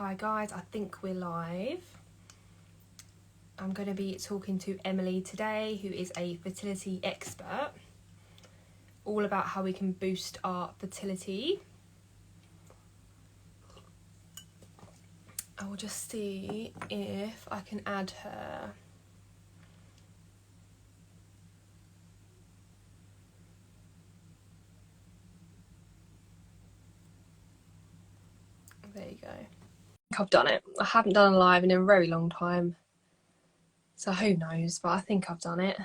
Hi guys, I think we're live. I'm going to be talking to Emily today, who is a fertility expert, all about how we can boost our fertility. I will just see if I can add her. There you go. I've done it. I haven't done a live in a very long time, so who knows, but I think I've done it.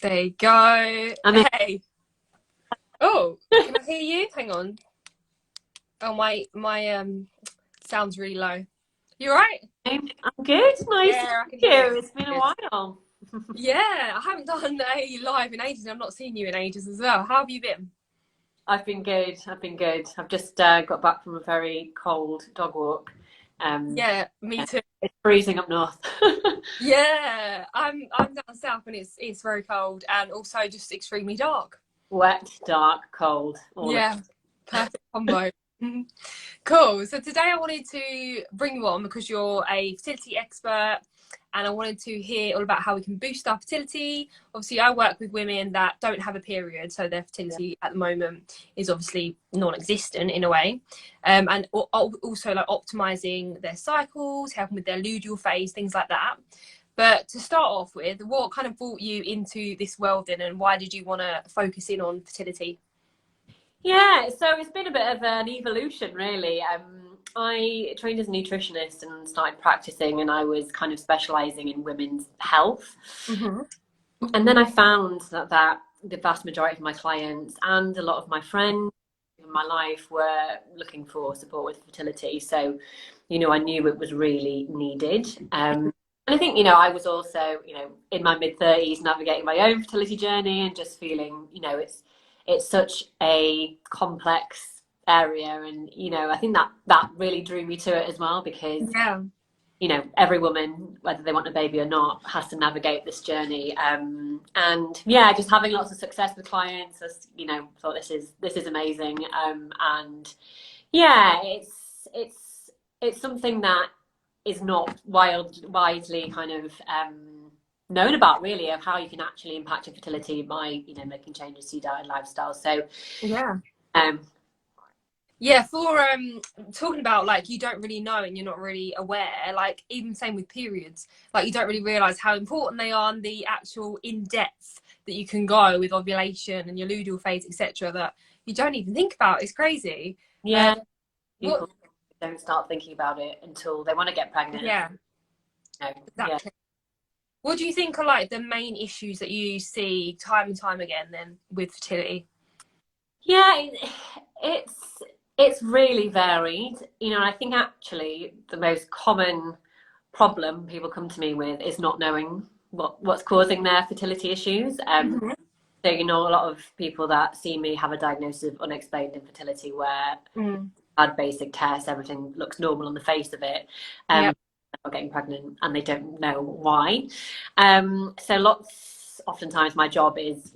There you go. Hey. Oh, can I hear you? Hang on. Oh, my sound's really low. You alright? I'm good. Nice Yeah, to meet you. It's been a while. Yeah, I haven't done a live in ages and I've not seen you in ages as well. How have you been? I've been good. I've just got back from a very cold dog walk. Yeah, me too. It's freezing up north. Yeah, I'm down south and it's very cold and also just extremely dark. Wet, dark, cold. Yeah, perfect combo. Cool. So today I wanted to bring you on because you're a fertility expert and I wanted to hear all about how we can boost our fertility. Obviously, I work with women that don't have a period, so their fertility at the moment is obviously non-existent in a way. And also like optimizing their cycles, helping with their luteal phase, things like that. But to start off with, what kind of brought you into this world then, and why did you want to focus in on fertility? Yeah, so it's been a bit of an evolution, really. I trained as a nutritionist and started practicing, and I was kind of specializing in women's health. Mm-hmm. And then I found that the vast majority of my clients and a lot of my friends in my life were looking for support with fertility. So, I knew it was really needed. And I think, I was also, in my mid-30s navigating my own fertility journey and just feeling, it's such a complex area. And, I think that really drew me to it as well because Yeah. Every woman, whether they want a baby or not, has to navigate this journey. And yeah, just having lots of success with clients, thought this is amazing. And yeah, it's something that is not widely kind of known about, really, of how you can actually impact your fertility by making changes to your diet and lifestyle. So Yeah. um, Yeah, for talking about like you don't really know and you're not really aware, like even same with periods, like you don't really realize how important they are and the actual in-depth that you can go with ovulation and your luteal phase, etc., that you don't even think about. It's crazy. yeah, What? people don't start thinking about it until they want to get pregnant. Yeah, Yeah. exactly. What do you think are like the main issues that you see time and time again then with fertility? Yeah, it's really varied. And I think actually the most common problem people come to me with is not knowing what's causing their fertility issues. Mm-hmm. So, a lot of people that see me have a diagnosis of unexplained infertility where had basic tests, everything looks normal on the face of it. Yeah. They're getting pregnant and they don't know why. So oftentimes my job is,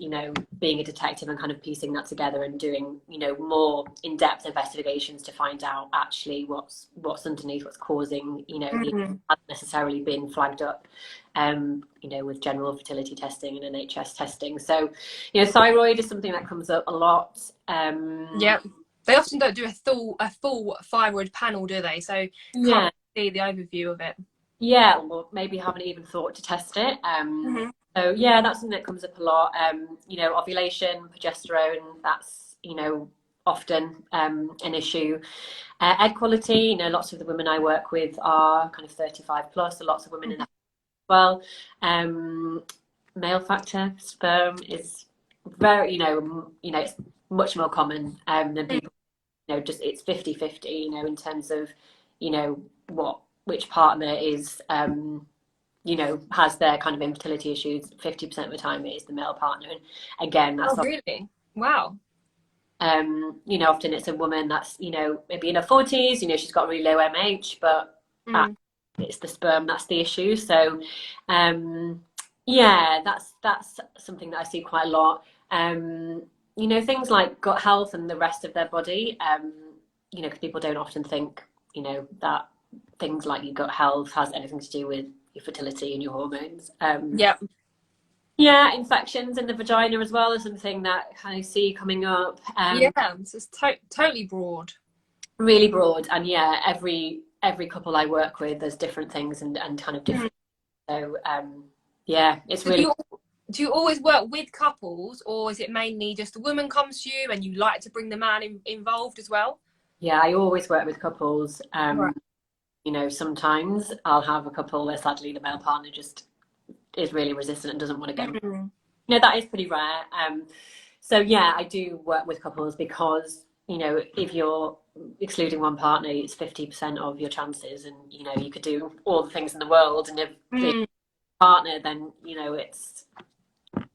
being a detective and kind of piecing that together and doing, more in-depth investigations to find out actually what's underneath, what's causing, the hasn't necessarily been flagged up, with general fertility testing and NHS testing. So, thyroid is something that comes up a lot. Yeah. They often don't do a full thyroid panel, do they? So can't see the overview of it. Yeah, or maybe haven't even thought to test it. So yeah, that's something that comes up a lot. Ovulation, progesterone, that's, often an issue. Egg quality, lots of the women I work with are kind of 35 plus, so lots of women in that as well. Male factor, sperm is very, it's much more common than people, just it's 50-50, in terms of, which partner is has their kind of infertility issues. 50% of the time it is the male partner, and again that's really? Wow. Often it's a woman that's maybe in her 40s, she's got really low MH, but it's the sperm that's the issue. So yeah, that's something that I see quite a lot. Things like gut health and the rest of their body. you know, because people don't often think, you know, that things like your gut health has anything to do with your fertility and your hormones. Yeah. Yeah, infections in the vagina as well is something that I see coming up. Yeah. So it's totally broad. Really broad, and yeah, every couple I work with, there's different things and kind of different. So yeah, it's So really. do you always work with couples, or is it mainly just a woman comes to you and you like to bring the man involved as well? Yeah, I always work with couples. Right. You know, sometimes I'll have a couple where sadly the male partner just is really resistant and doesn't want to get. Mm. You know, that is pretty rare. So yeah, I do work with couples because, you know, if you're excluding one partner, it's 50% of your chances, and you know, you could do all the things in the world, and if the Mm. partner, then you know, it's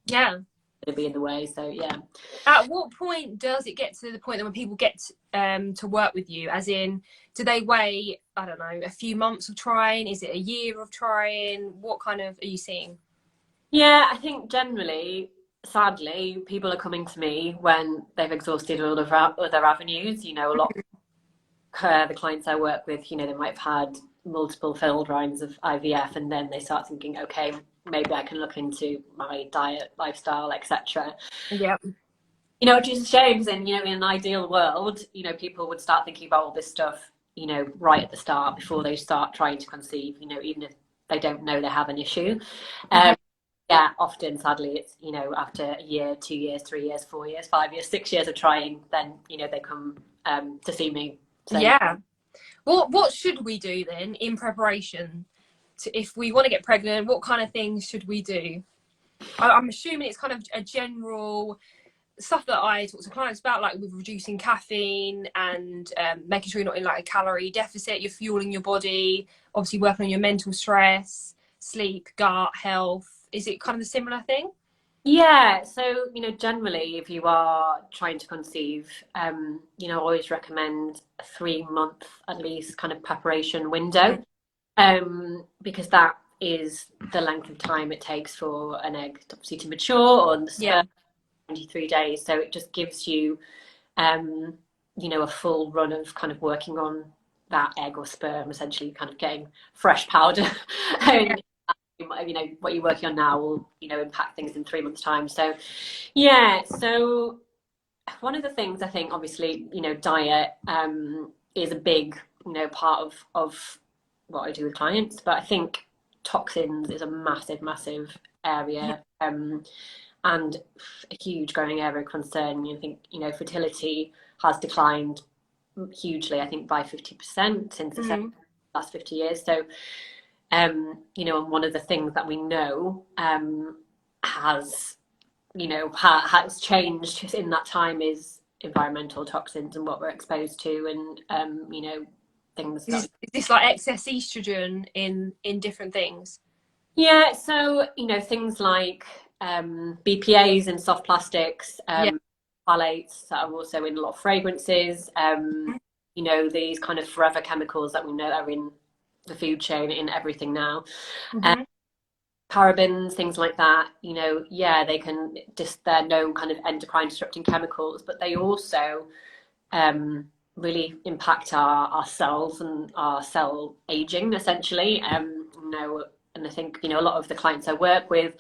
Yeah. going to be in the way. So yeah. At what point does it get to the point that when people get to work with you, as in, do they wait, I don't know, a few months of trying? Is it a year of trying? What kind of are you seeing? Yeah, I think generally, sadly, people are coming to me when they've exhausted all of our other avenues. You know, a lot of the clients I work with, you know, they might have had multiple failed rounds of IVF, and then they start thinking, okay, maybe I can look into my diet, lifestyle, etc. Yeah. You know, which is a shame, because in, you know, in an ideal world, you know, people would start thinking about all this stuff, you know, right at the start before they start trying to conceive, you know, even if they don't know they have an issue. Um, yeah, often, sadly, it's, you know, after a year, 2 years, 3 years, 4 years, 5 years, 6 years of trying, then, you know, they come to see me. So, Yeah. What should we do then in preparation to, if we want to get pregnant? What kind of things should we do? I'm assuming it's kind of a general stuff that I talk to clients about, like with reducing caffeine and making sure you're not in like a calorie deficit, you're fueling your body, obviously working on your mental stress, sleep, gut health. Is it kind of a similar thing? yeah, so, you know, generally, if you are trying to conceive, you know, I always recommend a 3 month at least kind of preparation window, because that is the length of time it takes for an egg obviously to mature on the Yeah. sperm, 23 days. So it just gives you, um, you know, a full run of kind of working on that egg or sperm, essentially kind of getting fresh powder. Yeah. And, you know, what you're working on now will, you know, impact things in 3 months' time. So, yeah. So one of the things I think, obviously, you know, diet is a big, you know, part of what I do with clients. But I think toxins is a massive, massive area. And a huge growing area of concern. You think, you know, fertility has declined hugely, I think by 50% since the Mm. last 50 years. So, you know, and one of the things that we know has, you know, has changed in that time is environmental toxins and what we're exposed to, and you know, things that. Is this like excess estrogen in different things? Yeah, so, you know, things like BPA's in soft plastics, Yeah. phthalates that are also in a lot of fragrances, you know, these kind of forever chemicals that we know are in the food chain, in everything now. Mm-hmm. Parabens, things like that, you know, yeah, they can just, they're known kind of endocrine disrupting chemicals, but they also really impact our cells and our cell aging, essentially. You know, and I think, you know, a lot of the clients I work with,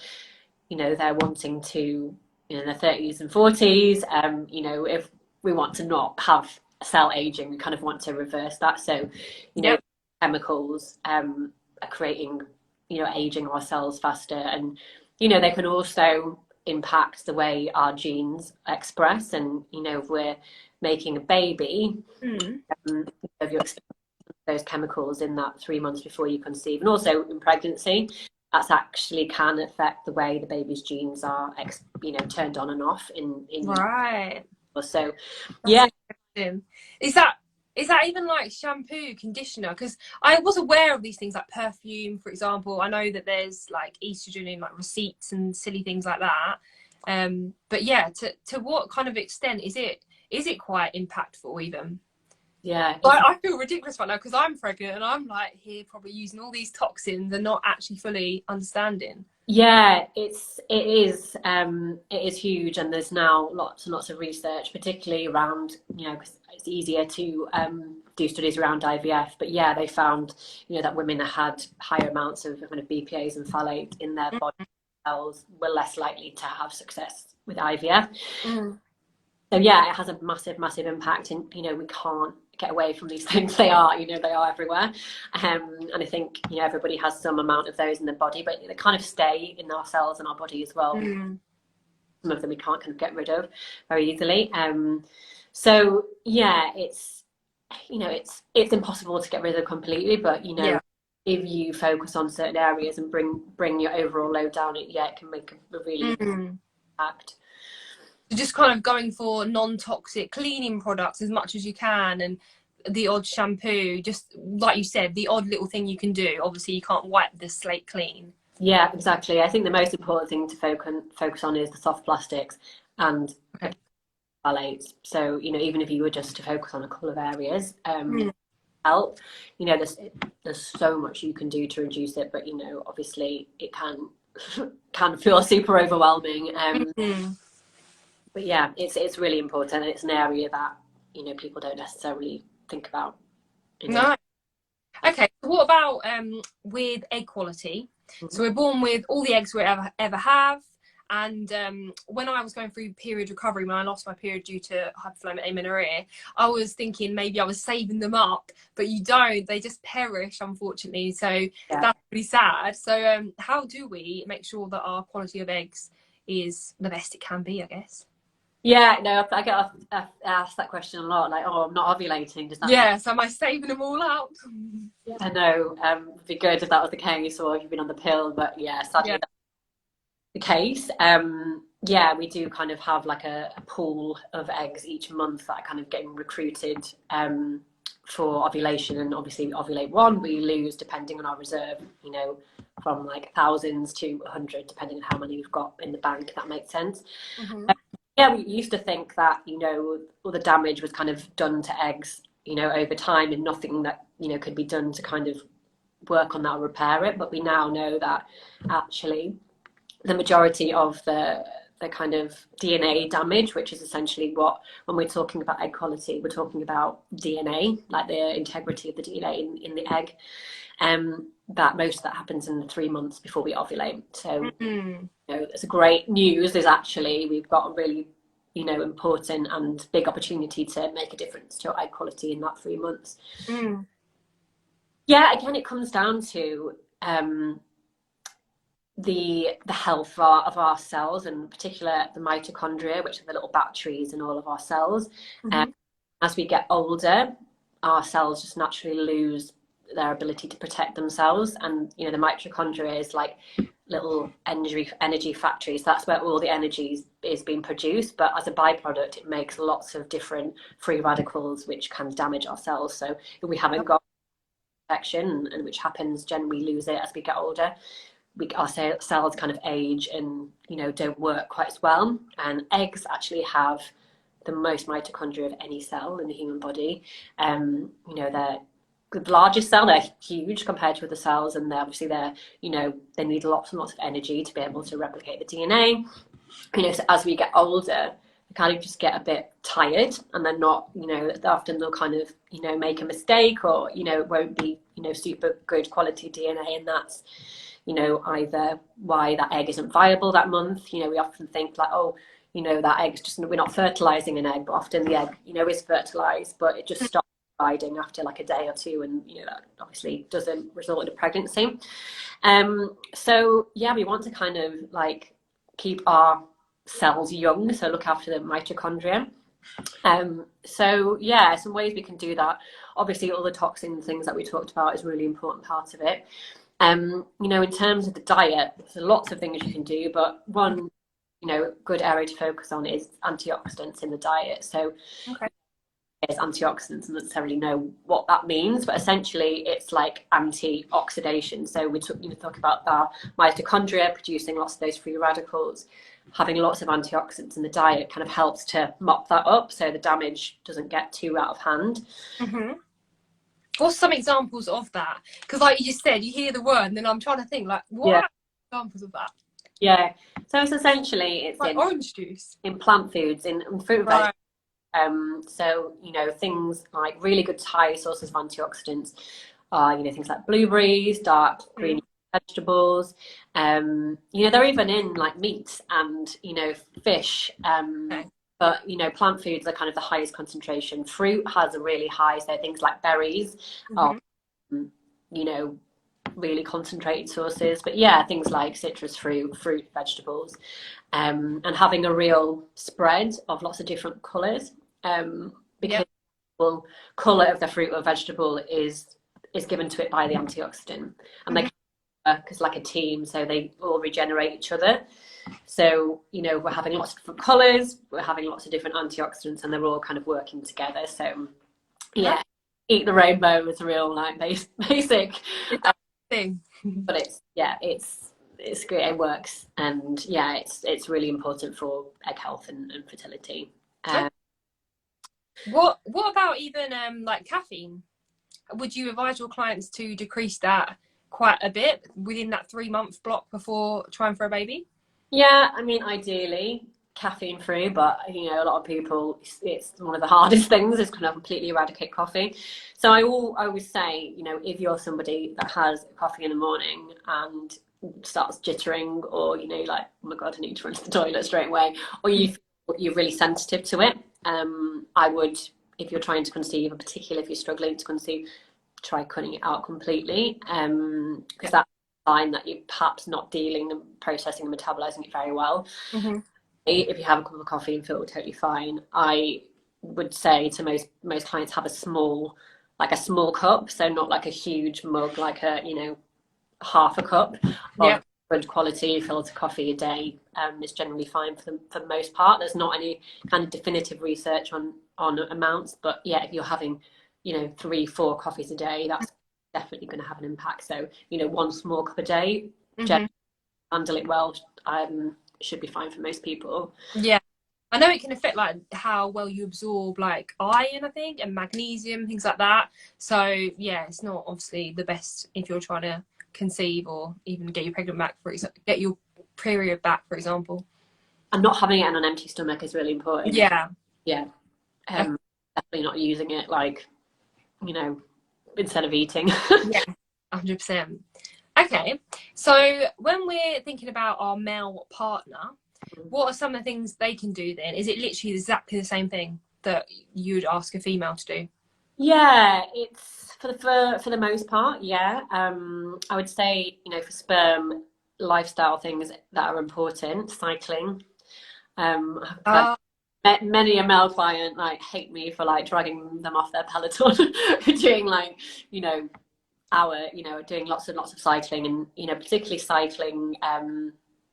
you know, they're wanting to, you know, in their 30s and 40s, you know, if we want to not have cell aging, we kind of want to reverse that. So, you know, Yep. chemicals are creating, you know, aging our cells faster, and you know, they can also impact the way our genes express. And you know, if we're making a baby, Mm. if you're exposed to those chemicals in that 3 months before you conceive, and also in pregnancy, that's actually can affect the way the baby's genes are, you know, turned on and off in Right. so That's yeah. interesting. Is that is that even like shampoo, conditioner? Because I was aware of these things like perfume, for example. I know that there's like estrogen in like receipts and silly things like that. But yeah, to what kind of extent is it quite impactful even? Yeah, I feel ridiculous right now because I'm pregnant and I'm like here probably using all these toxins and not actually fully understanding. yeah, it is huge, and there's now lots and lots of research, particularly around, you know, 'cause it's easier to do studies around IVF. But yeah, they found, you know, that women that had higher amounts of kind of BPA's and phthalates in their body cells were less likely to have success with IVF. Mm. So yeah, it has a massive, massive impact, and you know, we can't get away from these things. They are, you know, they are everywhere. And I think, you know, everybody has some amount of those in their body, but they kind of stay in our cells and our body as well. Mm. Some of them we can't kind of get rid of very easily. So yeah, it's, you know, it's impossible to get rid of completely, but you know, Yeah. if you focus on certain areas and bring your overall load down, it can make a really Mm. impact. So just kind of going for non-toxic cleaning products as much as you can, and the odd shampoo, just like you said, the odd little thing you can do. Obviously you can't wipe the slate clean. Yeah, exactly. I think the most important thing to focus on is the soft plastics and Okay. phthalates. So, you know, even if you were just to focus on a couple of areas, Mm. help. You know, there's so much you can do to reduce it, but you know, obviously it can feel super overwhelming. Mm. But yeah, it's really important, and it's an area that, you know, people don't necessarily think about in day. No. Okay, so what about with egg quality? So we're born with all the eggs we ever have, and when I was going through period recovery, when I lost my period due to hypothalamic amenorrhea, I was thinking maybe I was saving them up, but you don't. They just perish, unfortunately. So Yeah. that's really sad. So how do we make sure that our quality of eggs is the best it can be, I guess? Yeah, no, I get asked that question a lot. Like, oh, I'm not ovulating. Does that mean? Yeah, so am I saving them all out? I know. It'd be good if that was the case, or if you've been on the pill. But yeah, sadly, Yeah. that's the case. Yeah, we do kind of have like a pool of eggs each month that are kind of getting recruited for ovulation. And obviously, we ovulate one, we lose depending on our reserve. You know, from like thousands to 100, depending on how many we've got in the bank. If that makes sense. Mm-hmm. Yeah, we used to think that, you know, all the damage was kind of done to eggs, you know, over time, and nothing that, you know, could be done to kind of work on that or repair it. But we now know that actually the majority of the kind of DNA damage, which is essentially what, when we're talking about egg quality, we're talking about DNA, like the integrity of the DNA in the egg. That most of that happens in the 3 months before we ovulate. So, Mm-hmm. you know, it's a great news is actually we've got a really, you know, important and big opportunity to make a difference to egg quality in that 3 months. Mm. Yeah, again, it comes down to the health of our cells, and in particular the mitochondria, which are the little batteries in all of our cells. Mm-hmm. As we get older, our cells just naturally lose their ability to protect themselves, and you know, the mitochondria is like little energy factories. That's where all the energy is being produced, but as a byproduct it makes lots of different free radicals which can damage our cells. So if we haven't got protection, and which happens generally, we lose it as we get older, our cells kind of age and, you know, don't work quite as well. And eggs actually have the most mitochondria of any cell in the human body. You know, they're the largest cell, they're huge compared to other cells, and they're, you know, they need lots and lots of energy to be able to replicate the DNA. You know, so as we get older, they kind of just get a bit tired, and they're not, you know, often they'll kind of, you know, make a mistake, or, you know, it won't be, you know, super good quality DNA, and that's, you know, either why that egg isn't viable that month. You know, we often think like, oh, you know, that egg's just, we're not fertilizing an egg, but often the egg, you know, is fertilized, but it just stops providing after like a day or two, and you know, that obviously doesn't result in a pregnancy. So yeah, we want to kind of like keep our cells young, so look after the mitochondria. So yeah, some ways we can do that. Obviously, all the toxin things that we talked about is a really important part of it. You know, in terms of the diet, there's lots of things you can do, but one, you know, good area to focus on is antioxidants in the diet. So Okay. is antioxidants, and necessarily know what that means, but essentially it's like anti-oxidation. So we talk about our mitochondria producing lots of those free radicals, having lots of antioxidants in the diet kind of helps to mop that up so the damage doesn't get too out of hand. Mm-hmm. What's some examples of that? Because like you just said, you hear the word and then I'm trying to think like, what are examples of that? Yeah, so it's essentially it's like in orange juice, in plant foods, in fruit and vegetables. So things like really good high sources of antioxidants are things like blueberries, dark green vegetables. They're even in like meat and fish. But plant foods are kind of the highest concentration. Fruit has a really high, so things like berries are really concentrated sources. But yeah, things like citrus fruit, vegetables, and having a real spread of lots of different colours, because the colour of the fruit or vegetable is given to it by the antioxidant, and they work as like a team, so they all regenerate each other. So we're having lots of different colours, we're having lots of different antioxidants, and they're all kind of working together. So yeah, eat the rainbow is a real like basic thing. But it's great, it works, and yeah, it's really important for egg health and fertility. What about even like caffeine? Would you advise your clients to decrease that quite a bit within that 3-month block before trying for a baby? Yeah, I mean, ideally caffeine free, but a lot of people, it's one of the hardest things is kind of completely eradicate coffee. So I always say, if you're somebody that has coffee in the morning and starts jittering, or like, oh my god, I need to run to the toilet straight away, or you're really sensitive to it, I would, if you're trying to conceive, and particularly if you're struggling to conceive, try cutting it out completely, because that's a sign that you're perhaps not dealing and processing and metabolizing it very well. If you have a cup of coffee and feel totally fine, I would say to most clients, have a small cup, so not like a huge mug, like a half a cup of good quality filter coffee a day. Is generally fine for the most part. There's not any kind of definitive research on amounts, but yeah, if you're having 3-4 coffees a day, that's definitely going to have an impact. So one small cup a day, handle it well, should be fine for most people. Yeah, I know it can affect like how well you absorb like iron, I think, and magnesium, things like that. So yeah, it's not obviously the best if you're trying to conceive or even get your pregnant back, for example, get your period back, for example. And not having it on an empty stomach is really important. Yeah. Definitely not using it like instead of eating. Yeah, 100%. Okay, so when we're thinking about our male partner, what are some of the things they can do then? Is it literally exactly the same thing that you'd ask a female to do? Yeah, it's for the most part, yeah. I would say, for sperm, lifestyle things that are important, cycling. I've met many a male client like hate me for like dragging them off their Peloton doing like, doing lots and lots of cycling, and particularly cycling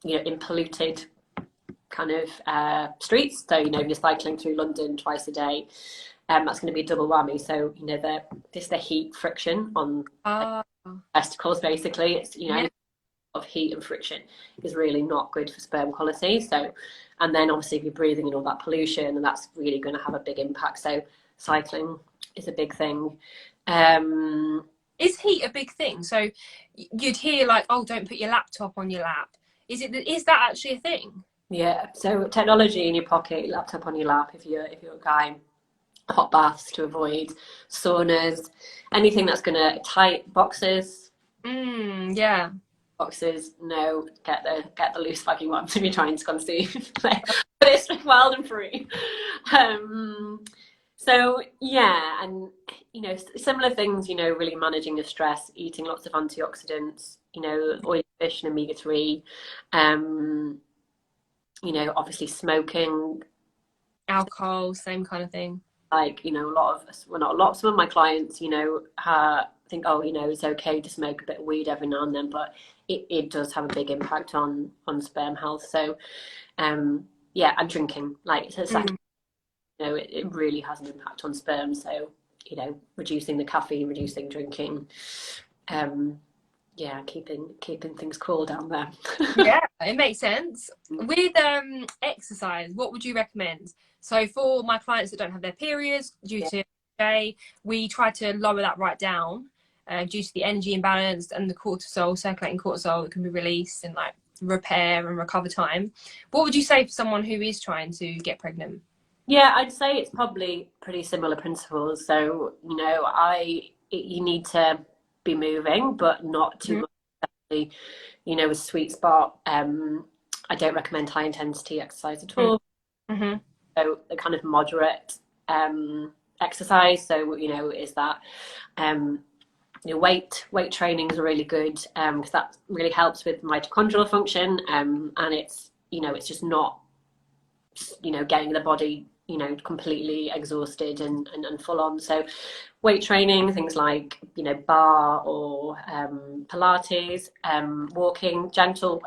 in polluted kind of streets. So if you're cycling through London twice a day, that's going to be a double whammy. So the heat friction on testicles, basically, it's of heat and friction is really not good for sperm quality. So, and then obviously if you're breathing in all that pollution, and that's really going to have a big impact. So cycling is a big thing. Is heat a big thing? So you'd hear like, oh, don't put your laptop on your lap. Is that actually a thing? Yeah. So technology in your pocket, laptop on your lap if you're a guy. Hot baths to avoid, saunas, anything that's going to tight boxes. Yeah. Boxes, no. Get the loose fucking ones if you're trying to conceive. But it's wild and free. So yeah, and similar things. Really managing the stress, eating lots of antioxidants. Oily fish and omega-3. Obviously smoking, alcohol, same kind of thing. Like a lot of us, well, not a lot. Some of my clients, think, oh, it's okay to smoke a bit of weed every now and then, but it does have a big impact on sperm health. So, and drinking, like it's a second. It really has an impact on sperm. So, reducing the caffeine, reducing drinking. yeah, keeping things cool down there. Yeah, it makes sense. With exercise, what would you recommend? So for my clients that don't have their periods due Yeah. to day, we try to lower that right down due to the energy imbalance and the cortisol, circulating cortisol that can be released and like repair and recover time. What would you say for someone who is trying to get pregnant? Yeah, I'd say it's probably pretty similar principles. So, you need to be moving, but not too Mhm. much. A sweet spot. I don't recommend high intensity exercise at all. Mm-hmm. So a kind of moderate exercise. So, is that weight training is really good because that really helps with mitochondrial function. And it's just not getting the body completely exhausted and full on. So weight training, things like bar or Pilates, walking,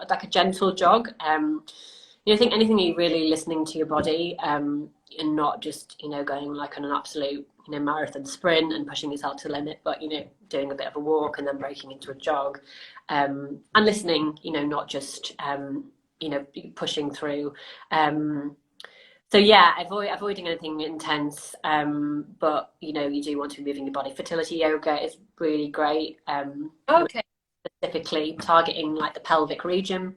like a gentle jog. I think anything you're really listening to your body, and not just going like on an absolute marathon sprint and pushing yourself to the limit, but doing a bit of a walk and then breaking into a jog, and listening, not just pushing through. So yeah, avoiding anything intense, but you do want to be moving your body. Fertility yoga is really great, Okay. specifically targeting like the pelvic region,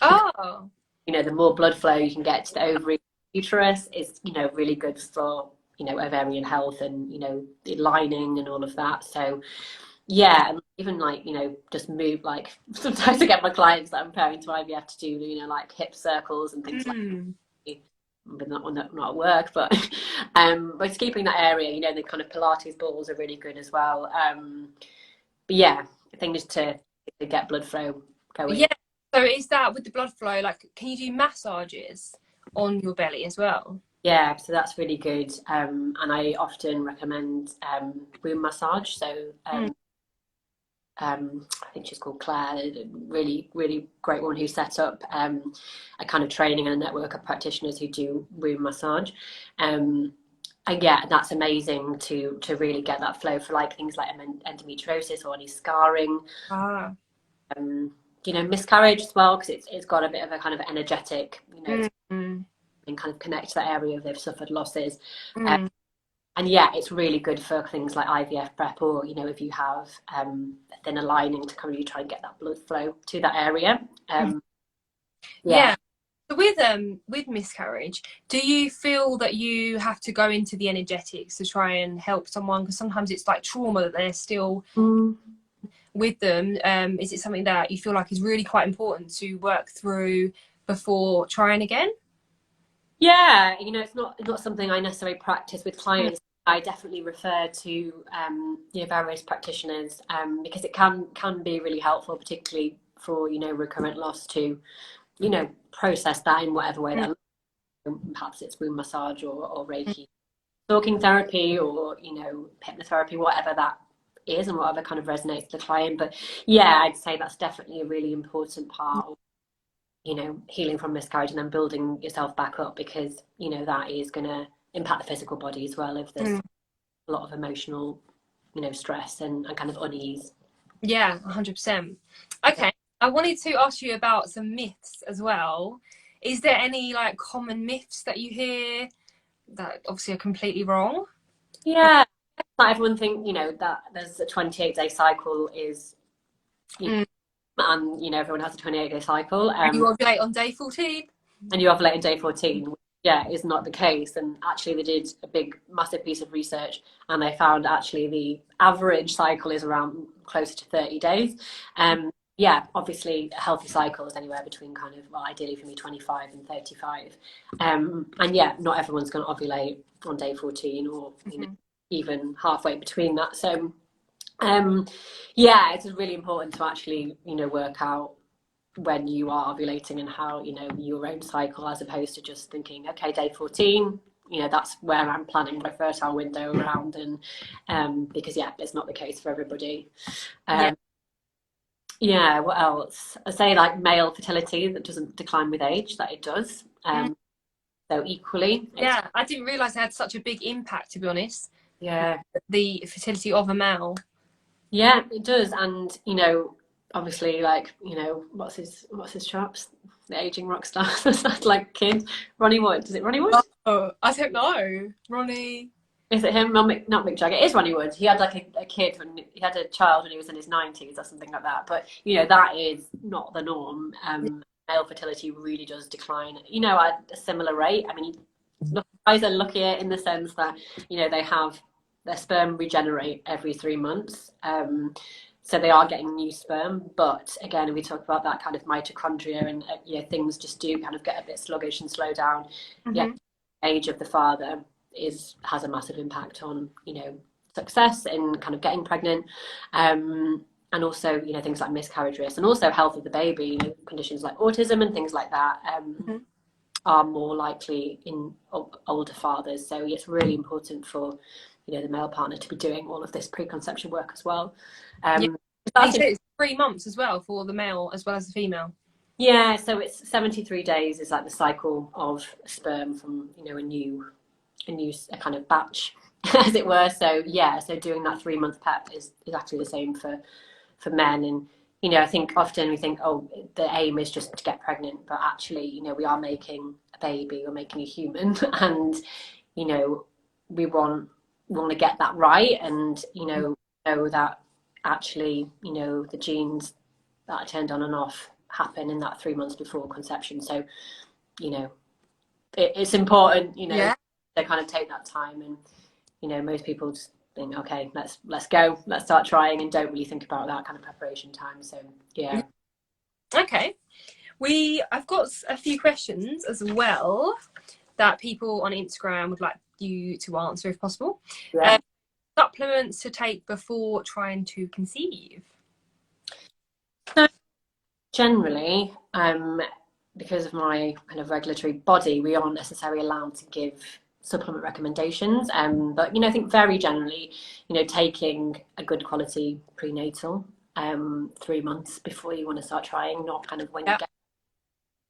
because Oh. the more blood flow you can get to the ovary, uterus is really good for ovarian health and the lining and all of that. So yeah, and even like just move, like sometimes I get my clients that I'm preparing to IVF to do like hip circles and things like Mm. that. But not at work, but but it's keeping that area, the kind of Pilates balls are really good as well. But yeah, I think just to get blood flow going. Yeah. So is that with the blood flow, like can you do massages on your belly as well? Yeah, so that's really good. And I often recommend womb massage. So Mm. I think she's called Claire, a really, really great one who set up a kind of training and a network of practitioners who do womb massage. And yeah, that's amazing to really get that flow for like things like endometriosis or any scarring, Ah. um, miscarriage as well, because it's got a bit of a kind of energetic, Mm. Mm. and kind of connect to that area if they've suffered losses. Um, Mm. and yeah, it's really good for things like IVF prep, or if you have a thinner lining, to kind of try and get that blood flow to that area. Yeah. Yeah. So with miscarriage, do you feel that you have to go into the energetics to try and help someone? Because sometimes it's like trauma that they're still Mm. with them. Is it something that you feel like is really quite important to work through before trying again? Yeah, it's not something I necessarily practice with clients. I definitely refer to various practitioners, because it can be really helpful, particularly for recurrent loss, to process that in whatever way that perhaps it's womb massage or Reiki, talking therapy, or hypnotherapy, whatever that is and whatever kind of resonates with the client. But yeah, I'd say that's definitely a really important part of healing from miscarriage and then building yourself back up, because that is going to impact the physical body as well if there's Mm. a lot of emotional stress and kind of unease. Yeah, 100%. Okay, I wanted to ask you about some myths as well. Is there any like common myths that you hear that obviously are completely wrong? Yeah, not everyone think that there's a 28-day cycle is you Mm. and everyone has a 28-day cycle, And you ovulate on day 14? and you ovulate on day 14. Yeah, is not the case. And actually they did a big massive piece of research, and they found actually the average cycle is around closer to 30 days. Yeah, obviously a healthy cycle is anywhere between kind of, well, ideally for me, 25 and 35. And yeah, not everyone's going to ovulate on day 14, or Mm-hmm. even halfway between that. So yeah, it's really important to actually work out when you are ovulating and how your own cycle, as opposed to just thinking, okay, day 14, that's where I'm planning my fertile window around. And because yeah, it's not the case for everybody. Yeah. Yeah, what else? I say like male fertility, that doesn't decline with age, that it does. Mm. So equally, Yeah, I didn't realise it had such a big impact, to be honest. yeah, The fertility of a male. yeah, it does. And obviously, like, you know, what's his chops? The aging rock star, like kid, Ronnie Wood. Is it Ronnie Wood? Oh, I don't know. Ronnie. Is it him? Not Mick Jagger. It is Ronnie Wood. He had like a kid when he had a child when he was in his 90s or something like that. But you know, that is not the norm. Male fertility really does decline, you know, at a similar rate. I mean, guys are luckier in the sense that, you know, they have their sperm regenerate every 3 months. So they are getting new sperm, but again, we talk about that kind of mitochondria, and you know, things just do kind of get a bit sluggish and slow down. Yeah, age of the father has a massive impact on, you know, success in kind of getting pregnant, and also, you know, things like miscarriage risk, and also health of the baby. You know, conditions like autism and things like that are more likely in older fathers. So it's really important for, you know, the male partner to be doing all of this preconception work as well. It's 3 months as well for the male as well as the female. Yeah, so it's 73 days is like the cycle of sperm from, you know, a new kind of batch, as it were. So yeah, so doing that 3 month PEP is actually the same for men. And you know, I think often we think, oh, the aim is just to get pregnant, but actually, you know, we are making a baby, we're making a human, and you know, we want to get that right, and you know that actually, you know, the genes that are turned on and off happen in that 3 months before conception. So, you know, it's important, you know, to kind of take that time. And you know, most people just think, okay, let's go, let's start trying, and don't really think about that kind of preparation time. So yeah. Okay, I've got a few questions as well that people on Instagram would like you to answer if possible. Supplements to take before trying to conceive? So generally, because of my kind of regulatory body, we aren't necessarily allowed to give supplement recommendations. But you know, I think very generally, you know, taking a good quality prenatal 3 months before you want to start trying, not kind of when you get,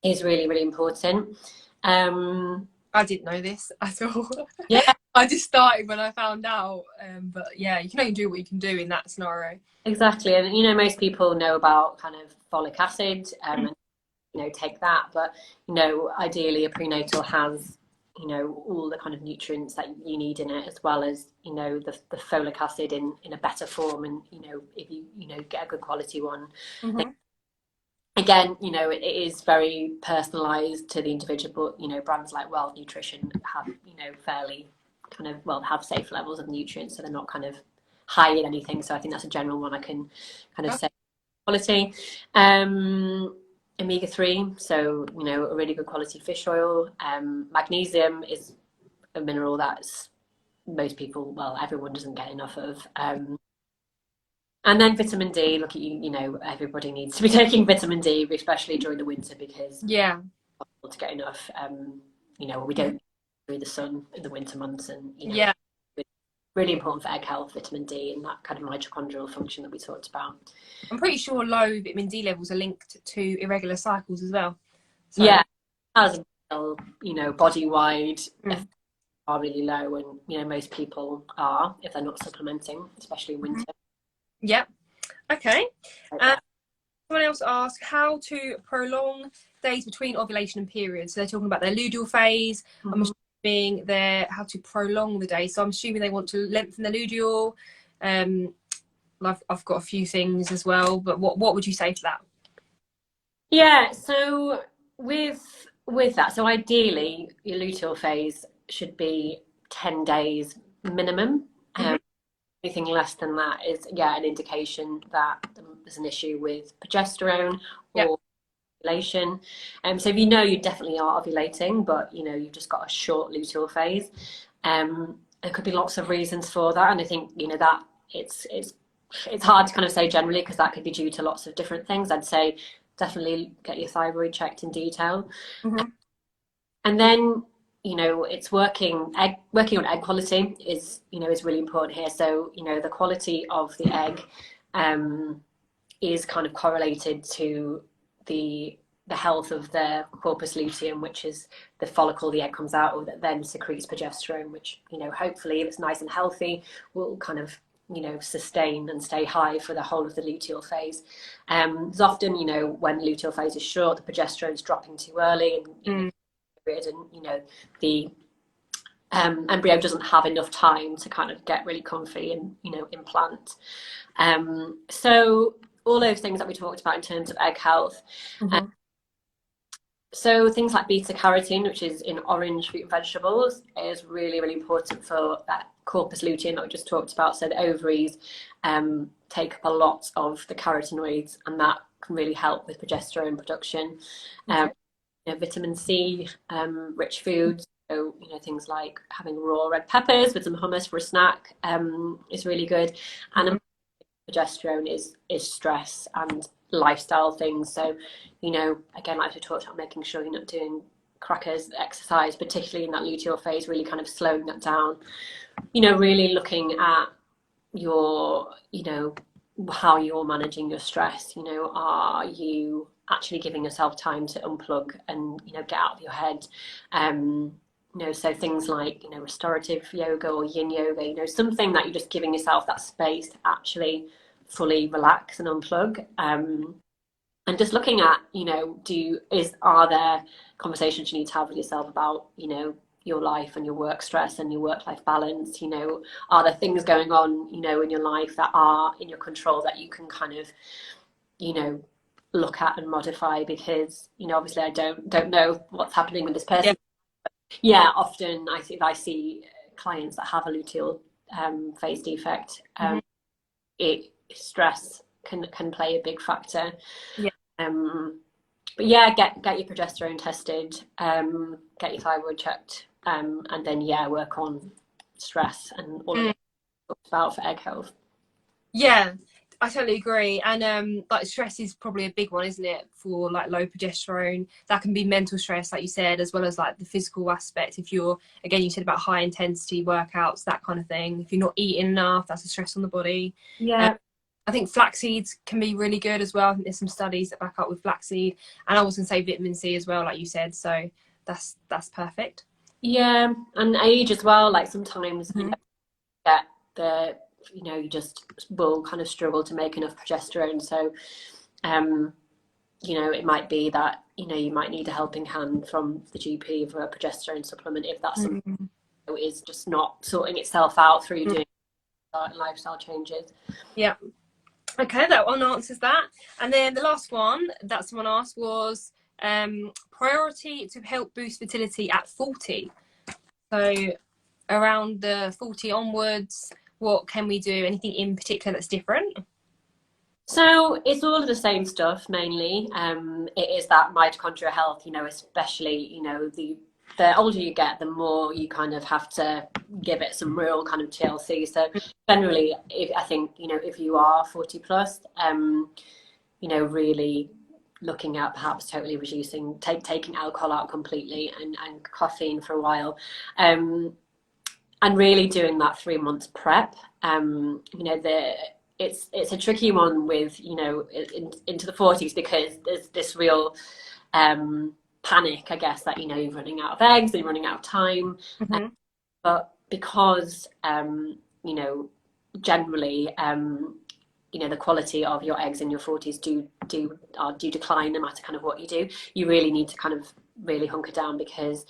is really, really important. I didn't know this at all. Yeah. I just started when I found out. But yeah, you can only do what you can do in that scenario. Exactly. And you know, most people know about kind of folic acid and you know, take that, but you know, ideally a prenatal has, you know, all the kind of nutrients that you need in it, as well as, you know, the folic acid in a better form. And you know, if you know, get a good quality one, again, you know, it is very personalized to the individual, but you know, brands like Well Nutrition have, you know, fairly kind of, well, have safe levels of nutrients, so they're not kind of high in anything. So I think that's a general one I can kind of say. Quality. Omega-3, so you know, a really good quality fish oil. Magnesium is a mineral that's most people, well, everyone doesn't get enough of. And then vitamin D. Look at you know, everybody needs to be taking vitamin D, especially during the winter, because it's possible to get enough. You know, we don't through the sun in the winter months, and you know, really important for egg health, vitamin D, and that kind of mitochondrial function that we talked about. I'm pretty sure low vitamin D levels are linked to irregular cycles as well. So, yeah, as you know, body-wide are really low, and you know, most people are if they're not supplementing, especially in winter. Yep. Okay. Someone else asked how to prolong days between ovulation and periods. So they're talking about their luteal phase. I'm assuming how to prolong the day. So I'm assuming they want to lengthen the luteal. I've got a few things as well, but what would you say to that? Yeah, so with that, so ideally your luteal phase should be 10 days minimum. Anything less than that is an indication that there's an issue with progesterone or ovulation. So if you know you definitely are ovulating, but you know you've just got a short luteal phase, there could be lots of reasons for that, and I think you know that it's hard to kind of say generally, because that could be due to lots of different things. I'd say definitely get your thyroid checked in detail, and then you know, it's working on egg quality is really important here. So you know, the quality of the egg is kind of correlated to the health of the corpus luteum, which is the follicle the egg comes out of that then secretes progesterone, which you know, hopefully if it's nice and healthy, will kind of you know, sustain and stay high for the whole of the luteal phase. There's often, you know, when the luteal phase is short, the progesterone is dropping too early, and you know, the embryo doesn't have enough time to kind of get really comfy and, you know, implant. So all those things that we talked about in terms of egg health. So things like beta carotene, which is in orange fruit and vegetables, is really, really important for that corpus luteum that we just talked about. So the ovaries take up a lot of the carotenoids, and that can really help with progesterone production. You know, vitamin C rich foods, so, you know, things like having raw red peppers with some hummus for a snack is really good. And progesterone is stress and lifestyle things. So, you know, again, like we talked about, making sure you're not doing crackers exercise, particularly in that luteal phase, really kind of slowing that down. You know, really looking at your, you know, how you're managing your stress. You know, are you actually giving yourself time to unplug and, you know, get out of your head? You know, so things like, you know, restorative yoga or yin yoga, you know, something that you're just giving yourself that space to actually fully relax and unplug. And just looking at, you know, are there conversations you need to have with yourself about, you know, your life and your work stress and your work-life balance? You know, are there things going on, you know, in your life that are in your control that you can kind of, you know, look at and modify? Because, you know, obviously I don't know what's happening with this person. Yeah, often I see clients that have a luteal phase defect, stress can play a big factor. But yeah, get your progesterone tested, get your thyroid checked, and then work on stress and all of it about for egg health. Yeah, I totally agree. And like stress is probably a big one, isn't it, for like low progesterone? That can be mental stress, like you said, as well as like the physical aspect. If you're, again, you said about high intensity workouts, that kind of thing. If you're not eating enough, that's a stress on the body. I think flax seeds can be really good as well. I think there's some studies that back up with flaxseed, and I was going to say vitamin C as well, like you said. So that's perfect. Yeah, and age as well. Like sometimes you get the, you know, you just will kind of struggle to make enough progesterone. So, you know, it might be that, you know, you might need a helping hand from the GP for a progesterone supplement if that's something that is just not sorting itself out through doing lifestyle changes. Yeah. Okay, that one answers that. And then the last one that someone asked was priority to help boost fertility at 40. So around the 40 onwards, what can we do? Anything in particular that's different? So it's all of the same stuff mainly. It is that mitochondrial health, you know, especially, you know, the older you get, the more you kind of have to give it some real kind of TLC. So generally, I think, you know, if you are 40 plus, you know, really looking at perhaps totally reducing, taking alcohol out completely and caffeine for a while. And really doing that 3 months prep. You know, it's a tricky one with, you know, into the 40s, because there's this real panic, I guess, that, you know, you're running out of eggs and you're running out of time. But because, you know, generally, you know, the quality of your eggs in your 40s do decline no matter kind of what you do. You really need to kind of really hunker down, because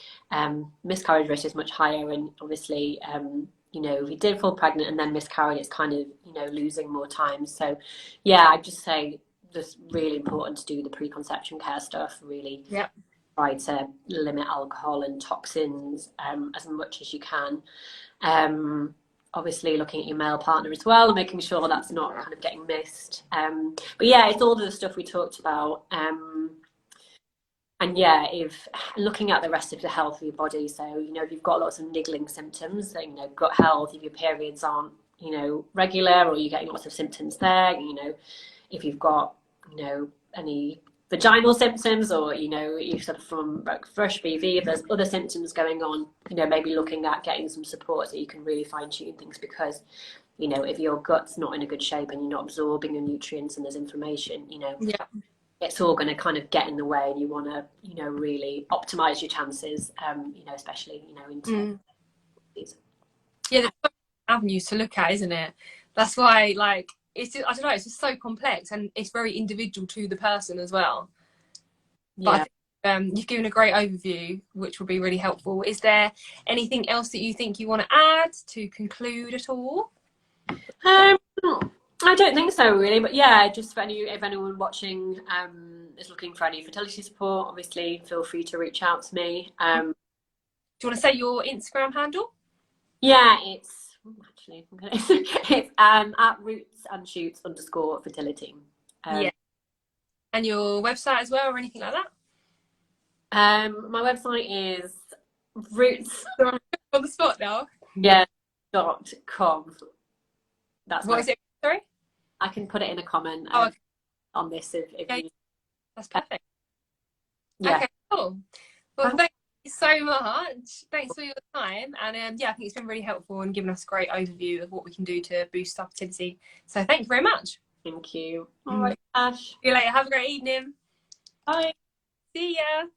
miscarriage rate is much higher, and obviously, you know, if you did fall pregnant and then miscarried, it's kind of, you know, losing more time. So yeah, I'd just say just really important to do the preconception care stuff, really try to limit alcohol and toxins as much as you can. Obviously looking at your male partner as well and making sure that's not kind of getting missed. But yeah, it's all the stuff we talked about. And yeah, if looking at the rest of the health of your body, so, you know, if you've got lots of niggling symptoms, so, you know, gut health, if your periods aren't, you know, regular, or you're getting lots of symptoms there, you know, if you've got, you know, any vaginal symptoms, or, you know, you sort of from like fresh BV, if there's other symptoms going on, you know, maybe looking at getting some support so you can really fine tune things. Because, you know, if your gut's not in a good shape and you're not absorbing your nutrients and there's inflammation, you know, it's all going to kind of get in the way, and you want to, you know, really optimize your chances, you know, especially, you know, into these. Yeah, there's so many avenues to look at, isn't it? That's why, like, it's just, I don't know, it's just so complex and it's very individual to the person as well. But I think, you've given a great overview, which will be really helpful. Is there anything else that you think you want to add to conclude at all? I don't think so, really. But yeah, just for if anyone watching is looking for any fertility support, obviously feel free to reach out to me. Do you want to say your Instagram handle? Yeah, it's actually it's at roots_and_shoots_fertility. Yeah. And your website as well, or anything like that? My website is roots on the spot now. .com. That's what is it? Sorry, I can put it in a comment okay. on this if you. That's perfect. Yeah. Okay, cool. Well, thank you so much. Thanks for your time, and yeah, I think it's been really helpful and given us a great overview of what we can do to boost our fertility. So thank you very much. Thank you. All right, Tash. See you later. Have a great evening. Bye. See ya.